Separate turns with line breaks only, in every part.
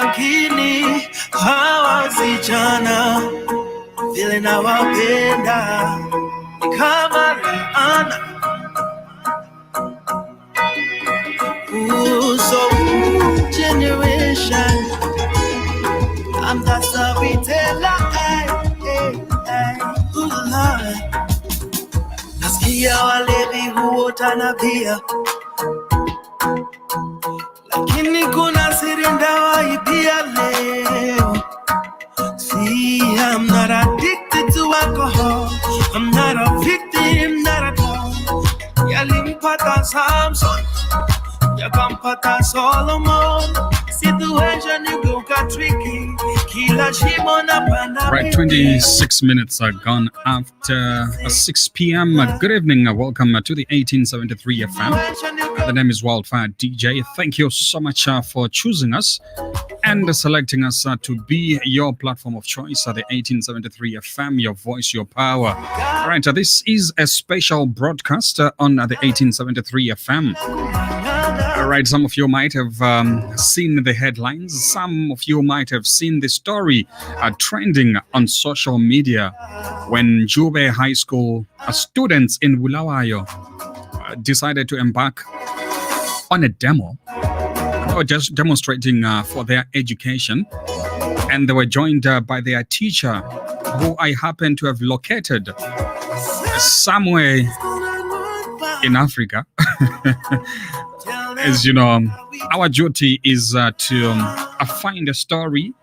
lakini hawasichana vile nawapenda ni kama laana. So generation, I'm the storyteller. Nasikia walevi huota na bia, lakini kuna siri ndawaibia leo. See, I'm not addicted to alcohol, I'm not a victim, not at all. Yalimpata Samson, yakampata Solomon. Situation got tricky.
Right, 26 minutes are gone after 6 p.m. Good evening. Welcome to the 1873 FM. The name is Wildfire DJ. Thank you so much for choosing us and selecting us to be your platform of choice at the 1873 FM, your voice, your power. All right, this is a special broadcast on the 1873 FM. All right, some of you might have seen the headlines. Some of you might have seen the story trending on social media when Jube High School students in Bulawayo decided to embark on a demo or just demonstrating for their education. And they were joined by their teacher, who I happen to have located somewhere in Africa. As you know, our duty is to find a story,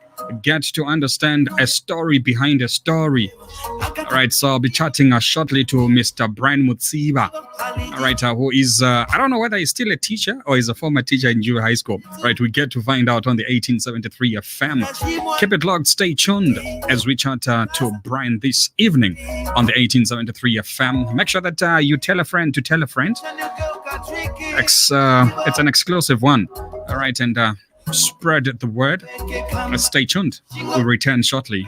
get to understand a story behind a story. All right, so I'll be chatting shortly to Mr. Brian Mutsiba, all right, who is, I don't know whether he's still a teacher or is a former teacher in Jube High School. All right, we get to find out on the 1873 FM. Keep it locked, stay tuned as we chat to Brian this evening on the 1873 FM. Make sure that you tell a friend to tell a friend. It's an exclusive one. All right, and spread the word. Stay tuned. We'll return shortly.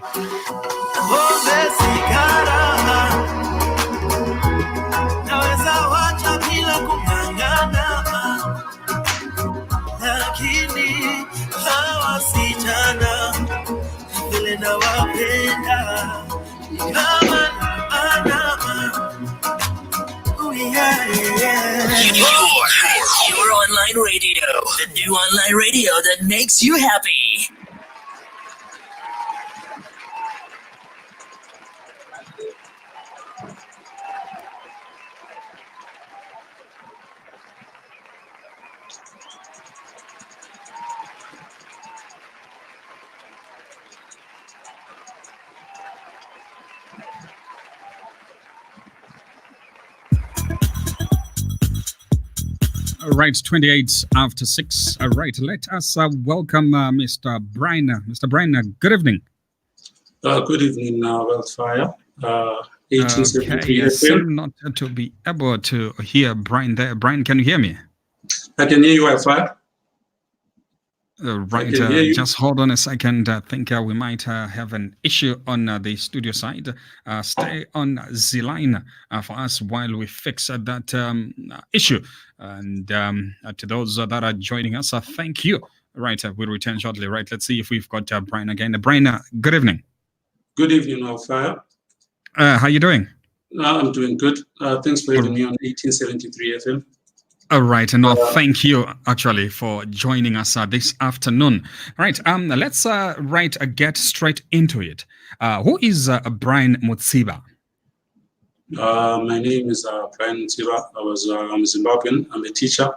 Your online radio, the new online radio that makes you happy.
All right, 28 after 6. All right, let us welcome Mr. Brian. Mr. Brian, good evening.
Good evening, Wildfire. 1873
okay, seem not to be able to hear Brian there. Brian, can you hear me?
I can hear you, Wildfire.
Right, just hold on a second. I think we might have an issue on the studio side. Stay on the line for us while we fix that issue. And to those that are joining us, thank you. Right, we'll return shortly. Right, let's see if we've got Brian again. Brian, good evening.
Good evening, Wildfire.
How you doing?
I'm doing good. Thanks for having me on 1873 FM.
All right, and thank you actually for joining us this afternoon. All right, let's get straight into it. Who is Brian Mutsiba?
My name is Brian Mutsiba. I'm a Zimbabwean. I'm a teacher,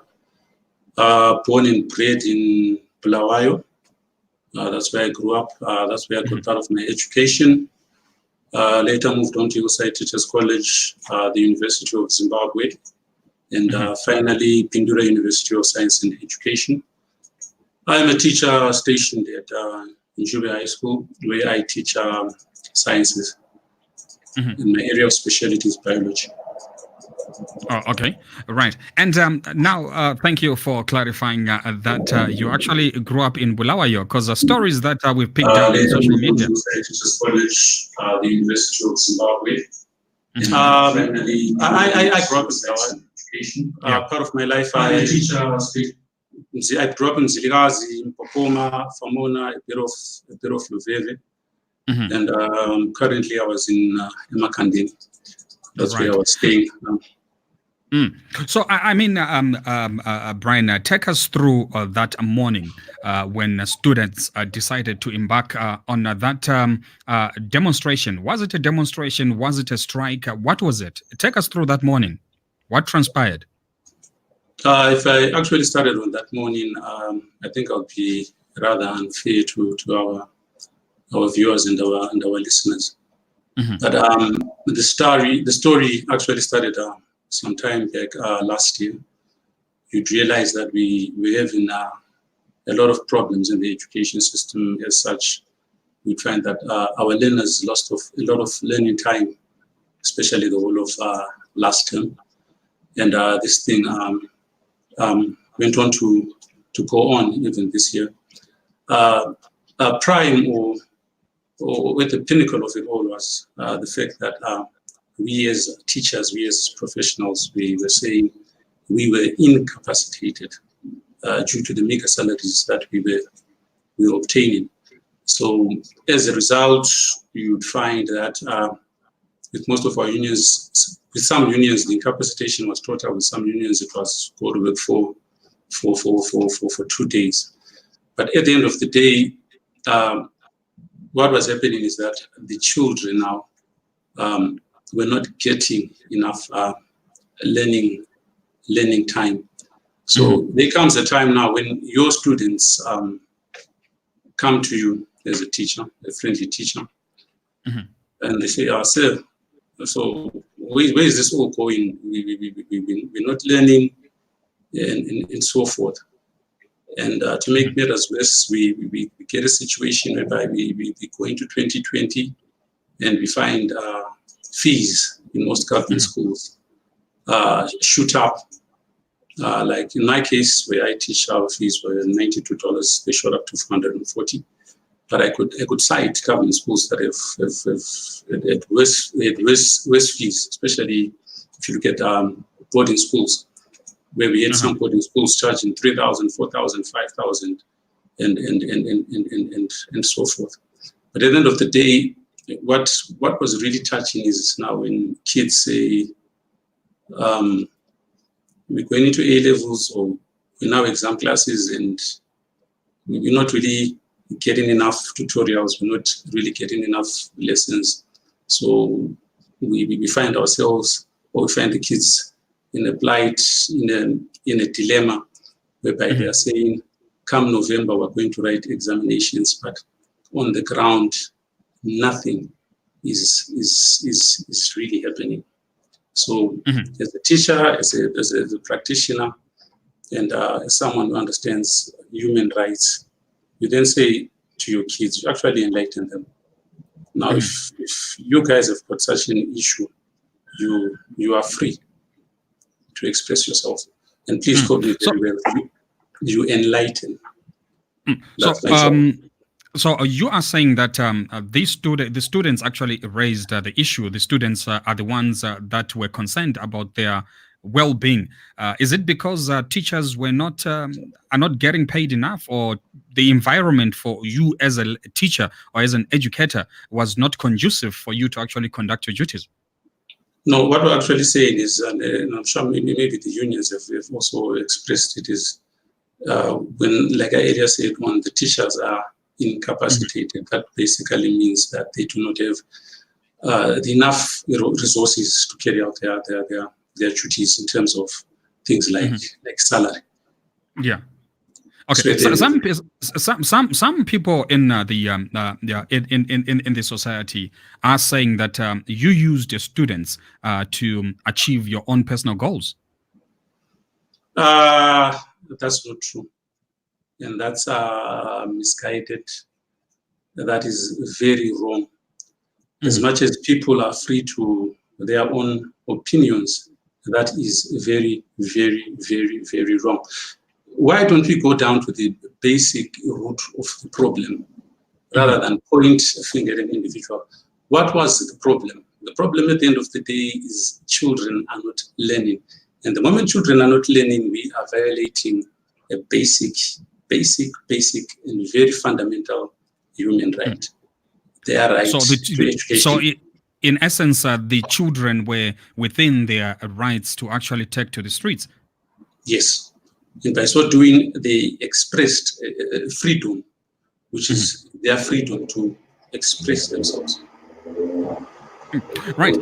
born and bred in Bulawayo. That's where I grew up. That's where I got part of my education. Later moved on to Usai Teachers College, the University of Zimbabwe. And finally, Pindura University of Science and Education. I am a teacher stationed at Jube High School, where I teach sciences. And my area of specialty is biology.
Oh, okay. Right. And now, thank you for clarifying that you actually grew up in Bulawayo, because the stories that we've picked up on social media.
Teachers College, the University of Zimbabwe. Finally, I grew up in Bulawayo. Part of my life, I teach I grew up in Zilikazi, Mpopoma, Famona, a bit of Luveve, and currently I was in Makandini. That's where I was staying.
So, I mean, Brian, take us through that morning when students decided to embark on that demonstration. Was it a demonstration? Was it a strike? What was it? Take us through that morning. What transpired?
If I actually started on that morning, I think I'll be rather unfair to our viewers and our listeners. But the story actually started sometime back last year. You'd realize that we're having a lot of problems in the education system as such. We find that our learners lost a lot of learning time, especially the whole of last term. And this thing went on to go on even this year. Prime or at the pinnacle of it all was the fact that we as teachers, we as professionals, we were saying we were incapacitated due to the meager salaries that we were obtaining. So as a result, you'd find that with most of our unions, with some unions, the incapacitation was total. With some unions, it was go to work for 2 days. But at the end of the day, what was happening is that the children now were not getting enough learning time. So there comes a time now when your students come to you as a teacher, a friendly teacher, and they say, sir, so where is this all going? We're not learning and so forth. And to make matters worse, we get a situation whereby we go into 2020 and we find fees in most government schools shoot up. Like in my case, where I teach, our fees were $92. They shot up to $440. But I could cite government schools that have worse fees, especially if you look at boarding schools, where we had some boarding schools charging $3,000, $4,000, $5,000, and so forth. But at the end of the day, what was really touching is now when kids say, we're going into A levels or we're now exam classes and we're not really getting enough tutorials, we're not really getting enough lessons. So we find ourselves, or we find the kids in a plight, in a dilemma, whereby they are saying, come November, we're going to write examinations, but on the ground, nothing is really happening. So as a teacher, as a practitioner, and as someone who understands human rights, you then say to your kids, you actually enlighten them. Now, if you guys have got such an issue, you are free to express yourself. And please call me very well. You enlighten.
So you are saying that the students actually raised the issue. The students are the ones that were concerned about their well-being. Is it because teachers are not getting paid enough, or the environment for you as a teacher or as an educator was not conducive for you to actually conduct your duties?
No, what we're actually saying is, and I'm sure maybe the unions have also expressed it, is when, like I earlier said, when the teachers are incapacitated, that basically means that they do not have enough resources to carry out their duties in terms of things like salary. Yeah.
Okay. So some people in the society are saying that you used your students to achieve your own personal goals.
That's not true, and that's misguided. That is very wrong. As much as people are free to their own opinions, that is very, very, very, very wrong. Why don't we go down to the basic root of the problem rather than point a finger at an individual? What was the problem? The problem at the end of the day is children are not learning. And the moment children are not learning, we are violating a basic, and very fundamental human right. Their right to education.
So in essence, the children were within their rights to actually take to the streets.
Yes. And by so doing, they expressed freedom, which is their freedom to express themselves.
Right.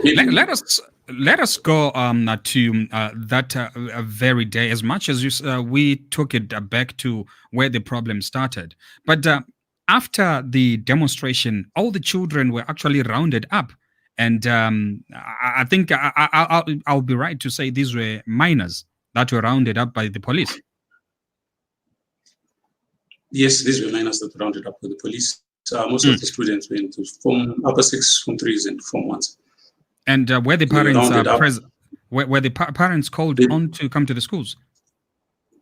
Let us go to that very day. As much as we took it back to where the problem started, but after the demonstration, all the children were actually rounded up, and I think I'll be right to say these were minors that were rounded up by the police.
Yes, these were minors that were rounded up by the police. Most of the students went to Form Upper 6, Form 3s, and Form 1s.
And were the parents present? Were the parents called on to come to the schools?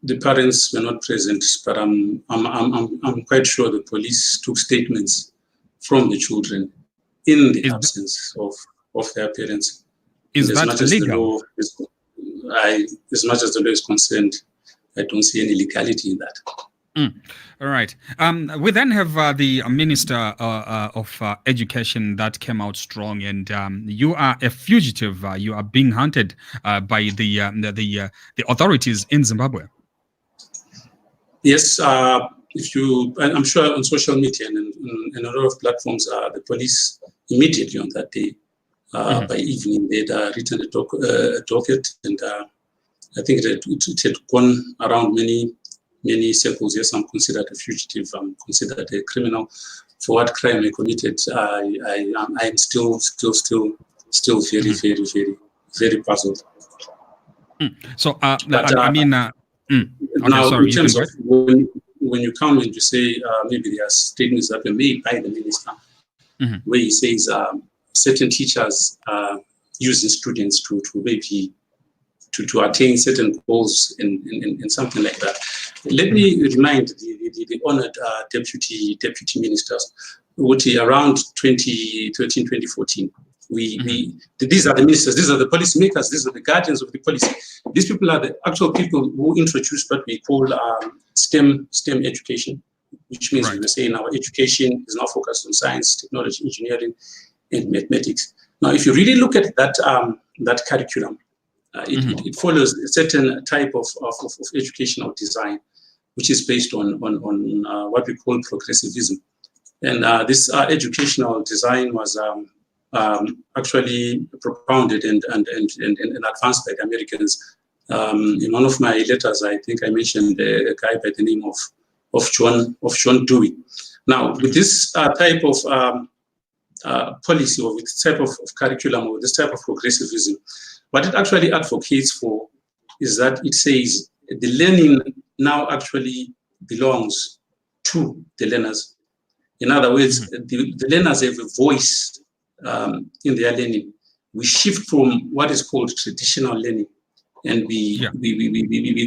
The parents were not present, but I'm quite sure the police took statements from the children in the absence of their parents.
Is that legal?
As much as the law is concerned, I don't see any legality in that.
All right. We then have the Minister of Education that came out strong, and you are a fugitive. You are being hunted by the authorities in Zimbabwe.
Yes. I'm sure on social media and a lot of platforms, the police immediately on that day, by evening, they'd written a docket, and I think it had gone around many circles. Yes, I'm considered a fugitive. I'm considered a criminal. For what crime I committed, I am still very, very, very, very puzzled.
So,
but,
I mean,
okay, now
sorry,
in terms of when you come and you say maybe there are statements that were made by the minister, where he says certain teachers are using students to maybe to attain certain goals and something like that. Let me remind the honored deputy ministers, around 2013, 2014, these are the ministers, these are the policymakers, these are the guardians of the policy. These people are the actual people who introduced what we call STEM education, which means we were saying our education is now focused on science, technology, engineering, and mathematics. Now, if you really look at that curriculum, it follows a certain type of educational design, which is based on what we call progressivism. And this educational design was actually propounded and advanced by the Americans. In one of my letters, I think I mentioned a guy by the name of John Dewey. Now, with this type of policy, or with this type of curriculum, or this type of progressivism, what it actually advocates for is that it says the learning now actually belongs to the learners. In other words, the learners have a voice in their learning. We shift from what is called traditional learning, and we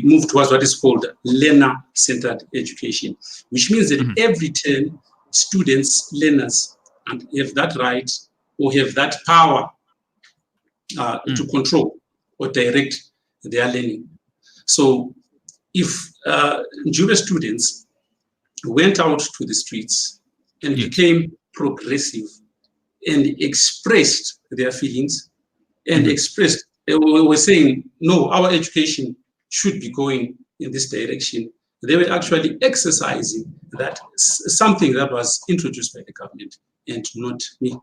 move towards what is called learner-centered education, which means that every term, students, learners, and have that right or have that power to control or direct their learning. So if Juba students went out to the streets and became progressive and expressed their feelings and were saying, no, our education should be going in this direction, they were actually exercising that something that was introduced by the government and not me.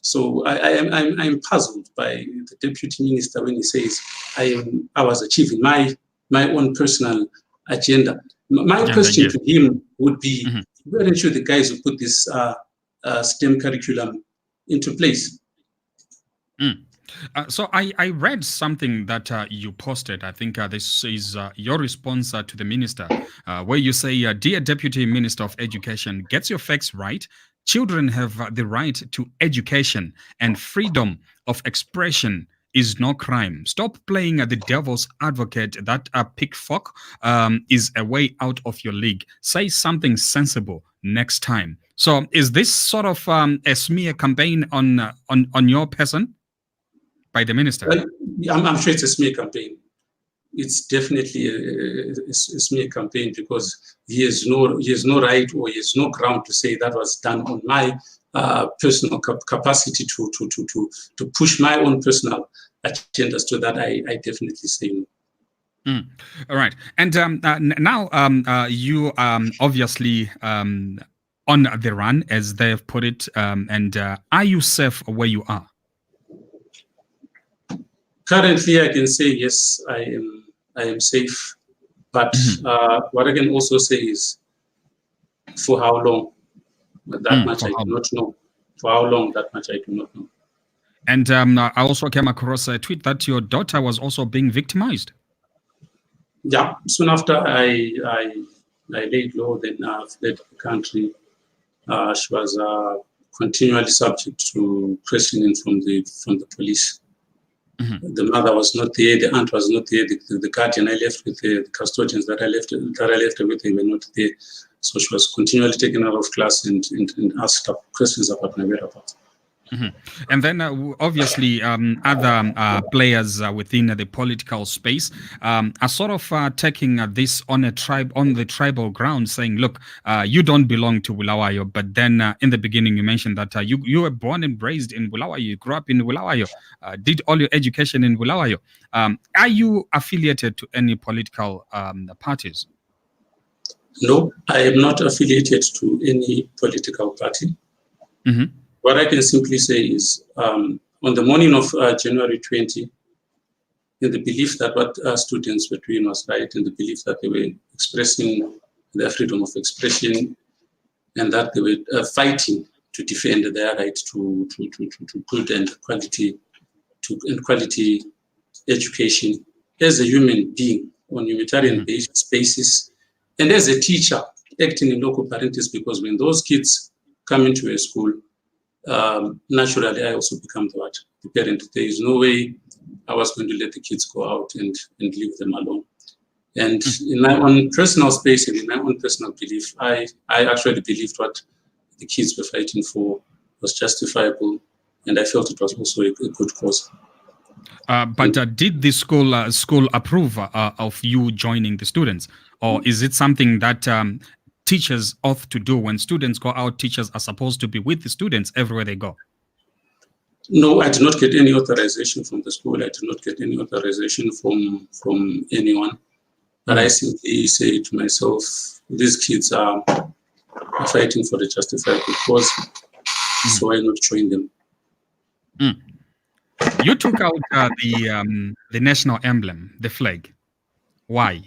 So I'm puzzled by the deputy minister when he says I was achieving my own personal agenda. My question to him would be, weren't you the guys who put this STEM curriculum into place?
So I read something that you posted. I think this is your response to the minister, where you say, Dear Deputy Minister of Education, get your facts right. Children have the right to education, and freedom of expression is no crime. Stop playing the devil's advocate that a pickpocket is a way out of your league. Say something sensible next time. So is this sort of a smear campaign on your person by the minister?
I'm sure it's a smear campaign. it's definitely a smear campaign, because he has no right, or he has no ground to say that was done on my personal capacity to push my own personal agendas. To that, I definitely say no.
All right. And now you obviously on the run, as they've put it. And are you safe where you are?
Currently, I can say yes, I am safe. But what I can also say is, for how long? That much I do not know. For how long? That much I do not know.
And I also came across a tweet that your daughter was also being victimized.
Yeah, soon after I laid low, then I fled the country. She was continually subject to questioning from the police. The mother was not there, the aunt was not there, the guardian I left with, the custodians that I left with, they were not there. So she was continually taken out of class and asked questions about my whereabouts.
And then obviously other players within the political space are sort of taking this on the tribal ground, saying, look, you don't belong to Bulawayo. But then in the beginning you mentioned that you were born and raised in Bulawayo, you grew up in Bulawayo, did all your education in Bulawayo. Are you affiliated to any political parties?
No, I am not affiliated to any political party. What I can simply say is, on the morning of January 20, in the belief that what students were doing was right, in the belief that they were expressing their freedom of expression, and that they were fighting to defend their right to good and quality education as a human being on humanitarian basis, and as a teacher acting in local parentis, because when those kids come into a school, naturally I also become the parent. There is no way I was going to let the kids go out and leave them alone. And in my own personal space and in my own personal belief, I actually believed what the kids were fighting for was justifiable, and I felt it was also a good cause.
But did the school approve of you joining the students, or is it something that teachers ought to do? When students go out, teachers are supposed to be with the students everywhere they go?
No, I did not get any authorization from the school. I did not get any authorization from anyone. But I simply say to myself, these kids are fighting for the justified cause, so why not join them?
You took out the national emblem, the flag. Why?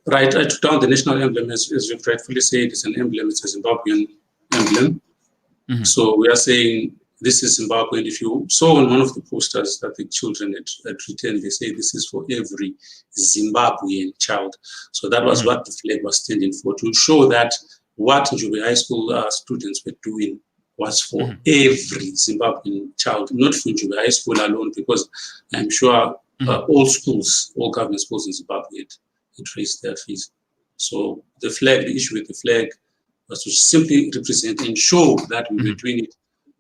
Right, I took down the national emblem, as you rightfully said. It's an emblem, it's a Zimbabwean emblem. So we are saying this is Zimbabwe. And if you saw on one of the posters that the children had written, they say this is for every Zimbabwean child. So that was what the flag was standing for, to show that what Njube High School students were doing was for every Zimbabwean child, not for Njube High School alone, because I'm sure all schools, all government schools in Zimbabwe had raised their fees. So the issue with the flag was to simply represent and show that we were doing it,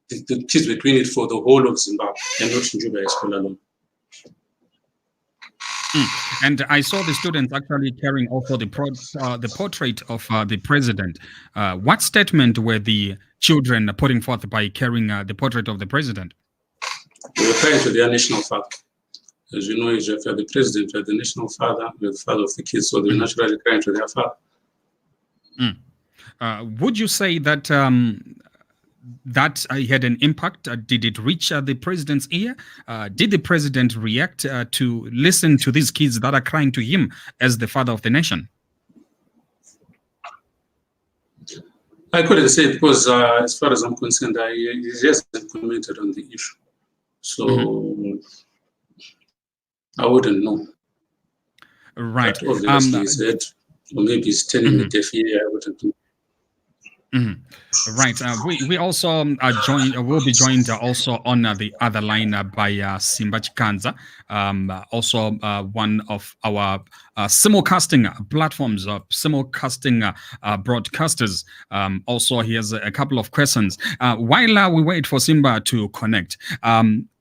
the kids were doing it for the whole of Zimbabwe and not Njube High School alone.
And I saw the students actually carrying also the portrait of the president. What statement were the children putting forth by carrying the portrait of the president?
They were crying to their national father. As you know, if you are the president, you are the national father, you are the father of the kids, so they were naturally crying to their father.
Would you say that that had an impact? Did it reach the president's ear? Did the president react to listen to these kids that are crying to him as the father of the nation?
I couldn't say, because as far as I'm concerned, he hasn't commented on the issue. So I wouldn't know.
Right.
But obviously he said, or maybe he's telling the deaf ear, I wouldn't know.
Right. We also will be joined also on the other line by Simba Chikanza, also one of our simulcasting platforms, simulcasting broadcasters. Also, he has a couple of questions. While we wait for Simba to connect,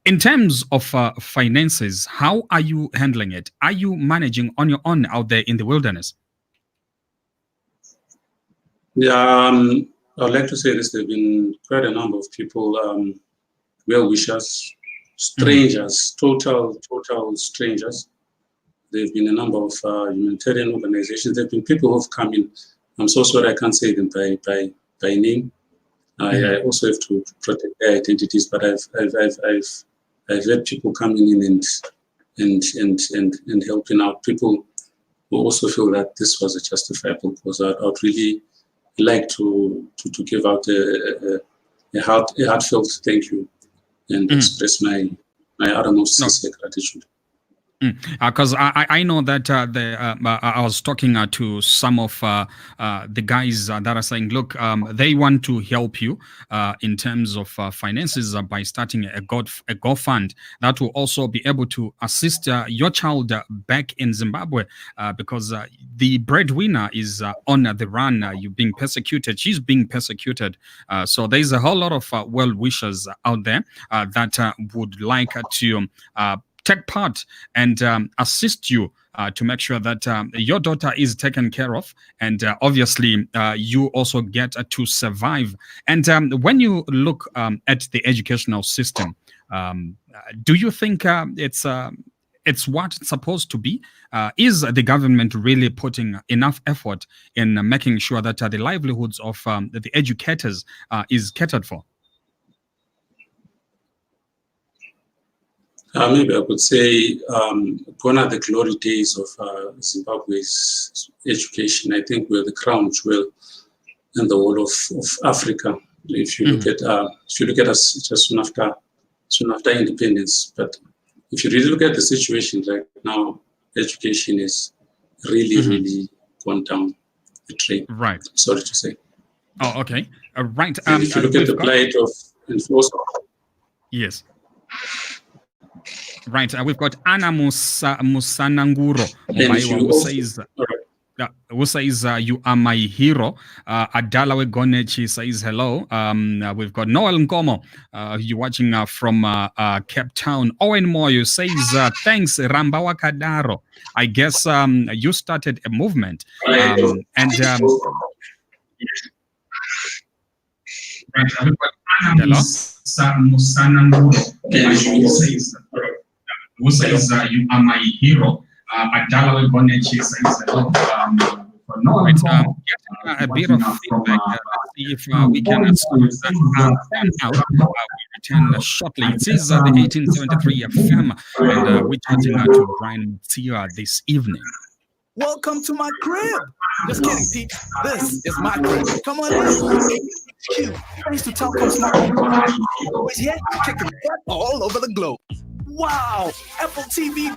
in In terms of finances, how are you handling it? Are you managing on your own out there in the wilderness?
Yeah, I'd like to say this. There have been quite a number of people, well-wishers, strangers, total strangers. There have been a number of humanitarian organizations. There have been people who have come in. I'm so sorry I can't say them by name. I also have to protect their identities, but I've had people coming in and helping out. People who also feel that this was a justifiable cause. I'd really like to give out a heartfelt thank you and express my uttermost sincere gratitude.
Because I know that I was talking to some of the guys that are saying, look, they want to help you in terms of finances by starting a GoFund that will also be able to assist your child back in Zimbabwe because the breadwinner is on the run. You're being persecuted. She's being persecuted. So there's a whole lot of well-wishers out there that would like to take part and assist you to make sure that your daughter is taken care of, and obviously you also get to survive. And when you look at the educational system, do you think it's what it's supposed to be? Is the government really putting enough effort in making sure that the livelihoods of the educators is catered for?
Maybe I could say gone are the glory days of Zimbabwe's education. I think we're the crown jewel in the whole of Africa. If you look at us just soon after independence, but if you really look at the situation right now, education is really gone down the drain.
Right.
Sorry to say.
Oh, okay. Right.
If you look at the plight of enforcement.
Yes. Right, we've got Anna Musananguro who says you are my hero. Adalawe Gonechi says hello. We've got Noel Nkomo, you're watching from Cape Town. Owen Moyo says thanks Rambawa Kadaro. I guess you started a movement. Hello. Who says you are my hero? Adalawe Bonechi says hello. A bit of feedback. See if we can sort that out. We return shortly. It is the 1873 FM, and we're chatting to Brian Mutsiba this evening.
Welcome to my crib. Just kidding, Pete. This is my crib. Come on in. Thanks to Telcom Smart always here, kicking butt all over the globe. Wow, Apple TV.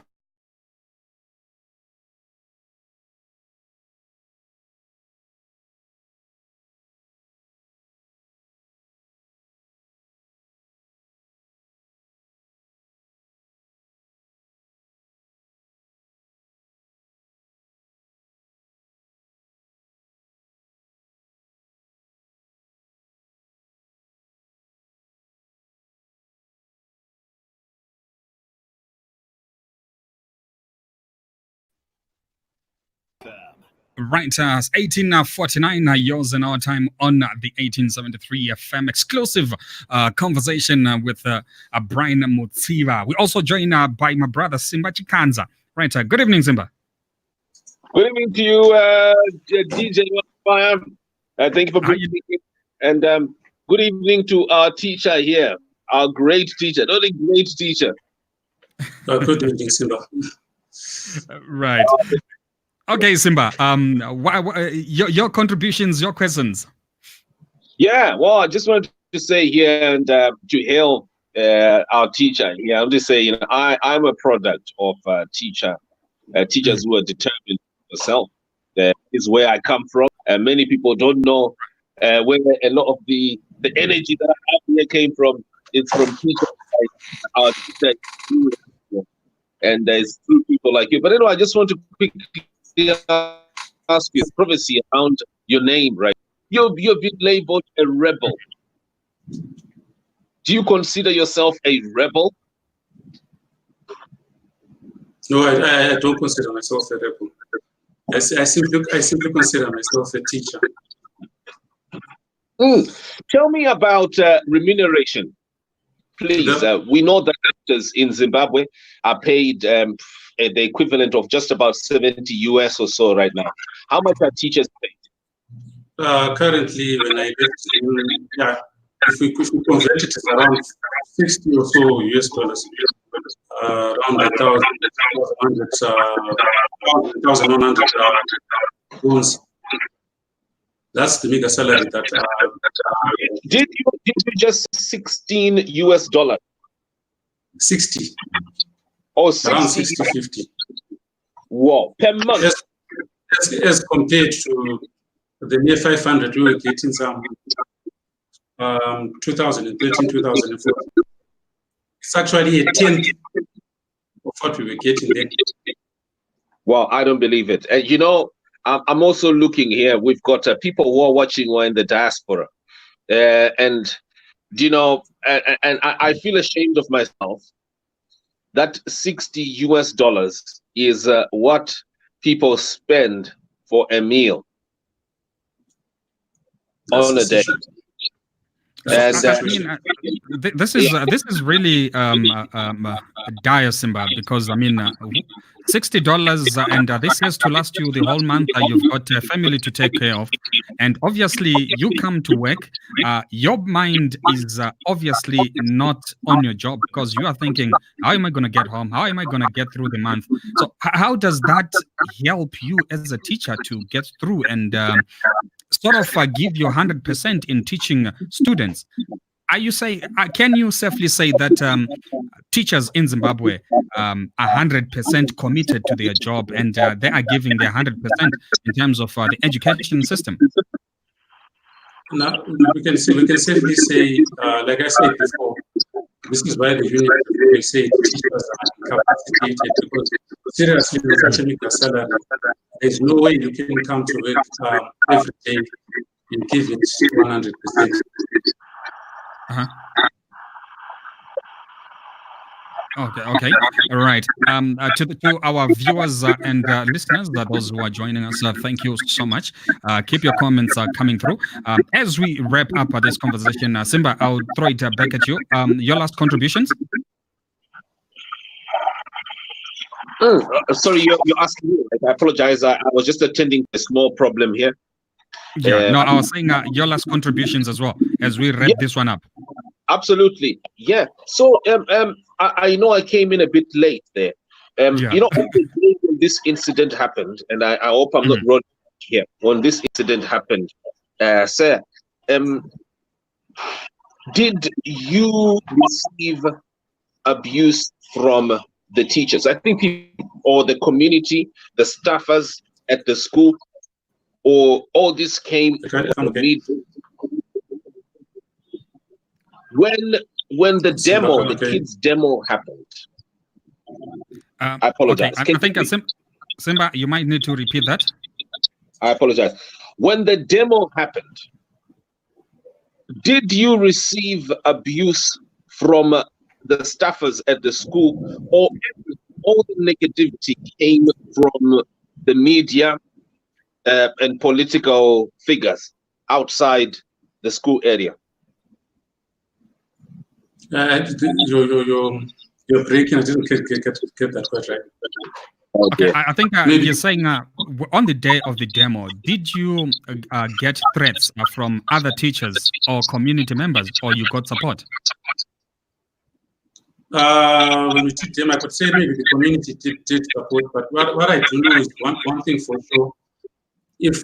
Right, 1849 yours in our time on the 1873 FM exclusive conversation with Brian Mutsiba. We also joined by my brother Simba Chikanza. Right, good evening, Simba.
Good evening to you, DJ. Thank you for bringing me. And good evening to our teacher here, our great teacher, not a great teacher.
Good evening, Simba.
Right. Okay, Simba. Your contributions, your questions.
Yeah, well, I just wanted to say here and to hail our teacher. Yeah, I'll just say, I'm a product of teachers who are determined themselves. That is where I come from. Many people don't know where a lot of the energy that I have here came from. It's from teachers like our teacher, and there's two people like you. But anyway, I just want to quickly ask you prophecy around your name, right? You've been labeled a rebel. Do you consider yourself a rebel?
No, I don't consider myself a rebel. I simply consider myself a teacher.
Tell me about remuneration, please. We know that actors in Zimbabwe are paid the equivalent of just about 70 US or so right now. How much are teachers paid?
Currently, when I left, if we convert it, it's around 60 or so US dollars, around 1,100 pounds. That's the mega salary that.
Did you just 16 US dollars?
60.
Or
around
60,
60, 50.
Wow, per month.
As compared to the near 500 we were getting some 2013, 2014. It's actually a tenth of what we were getting then.
Well, I don't believe it. And you know, I'm also looking here. We've got people who are watching who are in the diaspora, and you know, and I feel ashamed of myself. That 60 US dollars is what people spend for a meal on a day. And
this is really dire, Simba, because I mean $60 and this has to last you the whole month. You've got a family to take care of, and obviously you come to work. Your mind is obviously not on your job because you are thinking, how am I going to get home? How am I going to get through the month? So how does that help you as a teacher to get through and sort of give you 100% in teaching students? Are you saying? Can you safely say that teachers in Zimbabwe are 100% committed to their job and they are giving their 100% in terms of the education system?
Now we can safely say, like I said before, this is why the union they say teachers are incapacitated, because seriously, with such a big salary, there's no way you can come to work every day and give it 100%.
Okay, all right. To our viewers and listeners, those who are joining us, thank you so much. Keep your comments coming through. As we wrap up this conversation, Simba, I'll throw it back at you. Your last contributions?
Sorry, you're asking me. I apologize. I was just attending a small problem here.
Yeah, no, I was saying your last contributions as well as we wrap this one up.
Absolutely, yeah. So I know I came in a bit late there. You know, on the day when this incident happened, and I hope I'm not wrong here. When this incident happened, sir, did you receive abuse from the teachers? I think people, or the community, the staffers at the school, or all this came from me. When the demo, the kids' demo happened. I apologize.
Okay. I think Simba, you might need to repeat that.
I apologize. When the demo happened, did you receive abuse from the staffers at the school, or all the negativity came from the media and political figures outside the school area?
You're breaking. I didn't get that quite right.
Okay, I think you're saying on the day of the demo, did you get threats from other teachers or community members, or you got support?
When we did them, I could say maybe the community did support, but what I do know is one thing for sure. If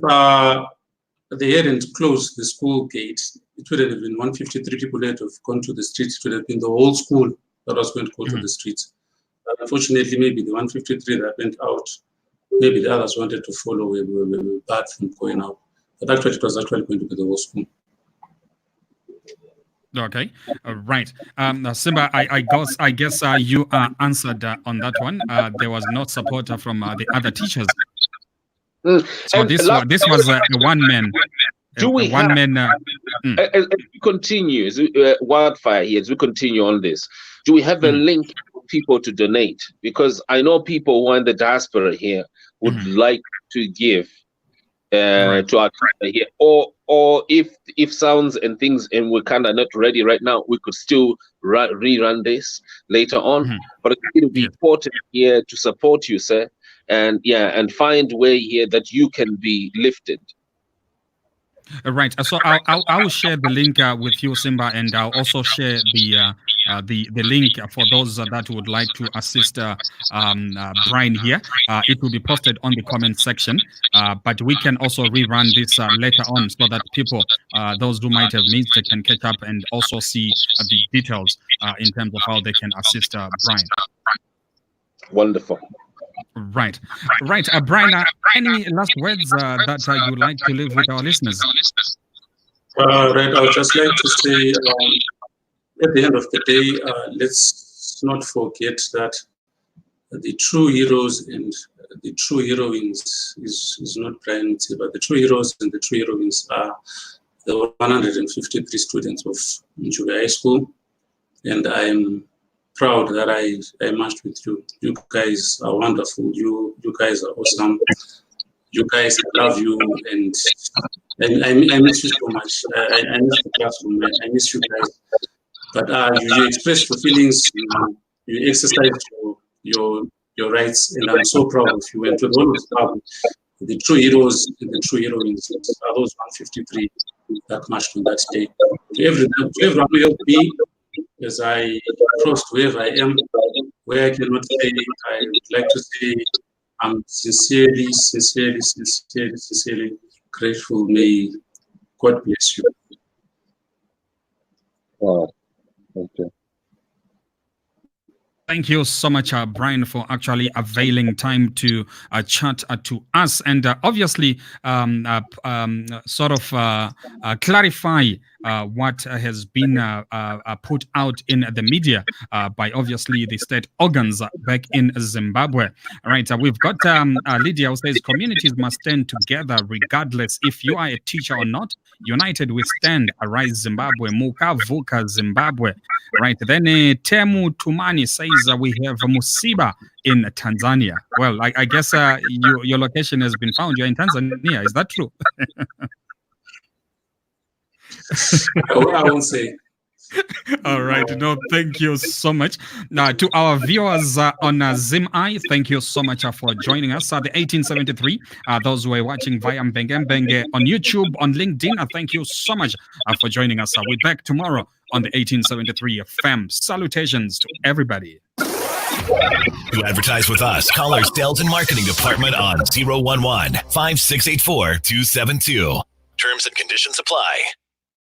they hadn't closed the school gate, it would have been 153 people that have gone to the streets. It would have been the whole school that was going to go to the streets. But unfortunately, maybe the 153 that went out, maybe the others wanted to follow, we were barred from going out. But actually, it was actually going to be the whole school.
Okay, right. Simba, I guess you answered on that one. There was no support from the other teachers. So this was a one man.
Do we
one man?
As we continue, wildfire here, as we continue on this, do we have a link people to donate, because I know people who are in the diaspora here would like to give to our treasure here, or if sounds and things and we're kind of not ready right now, we could still rerun this later on. But I think it would be important here to support you, sir, and find way here that you can be lifted.
Right. So I'll share the link with you, Simba, and I'll also share the link for those that would like to assist Brian here. It will be posted on the comment section, but we can also rerun this later on so that people, those who might have missed it, can catch up and also see the details in terms of how they can assist Brian.
Wonderful.
Right. Brian, any last words that you would like to leave with our listeners?
Right, I would just like to say, at the end of the day, let's not forget that the true heroes and the true heroines is not Brian Mutsiba. The true heroes and the true heroines are the 153 students of Njuga High School, and I'm proud that I matched with you. You guys are wonderful. You guys are awesome. You guys, I love you, and I miss you so much. I miss the classroom. I miss you guys. But you express your feelings. You exercise your rights, and I'm so proud of you. And to always proud, the true heroes and the true heroines are those 153 that matched on that day. To everyone who helped me as I cross to wherever I am, where I cannot say, I would like to say I'm sincerely grateful. May God bless you.
Wow. Okay.
Thank you so much, Brian, for actually availing time to chat to us and obviously sort of clarify what has been put out in the media by obviously the state organs back in Zimbabwe. All right, we've got Lydia who says communities must stand together regardless if you are a teacher or not. United we stand. Arise Zimbabwe. Muka Vuka Zimbabwe. Right, then Temu Tumani says we have Mutsiba in Tanzania. Well, I guess your location has been found. You're in Tanzania. Is that true?
I won't say.
All right. No, thank you so much. Now, to our viewers on ZimEye, thank you so much for joining us. The 1873, those who are watching via Mbenge on YouTube, on LinkedIn, thank you so much for joining us. We're back tomorrow on the 1873 FM. Salutations to everybody.
To advertise with us, call our sales and marketing department on 011-5684-272. Terms and conditions apply.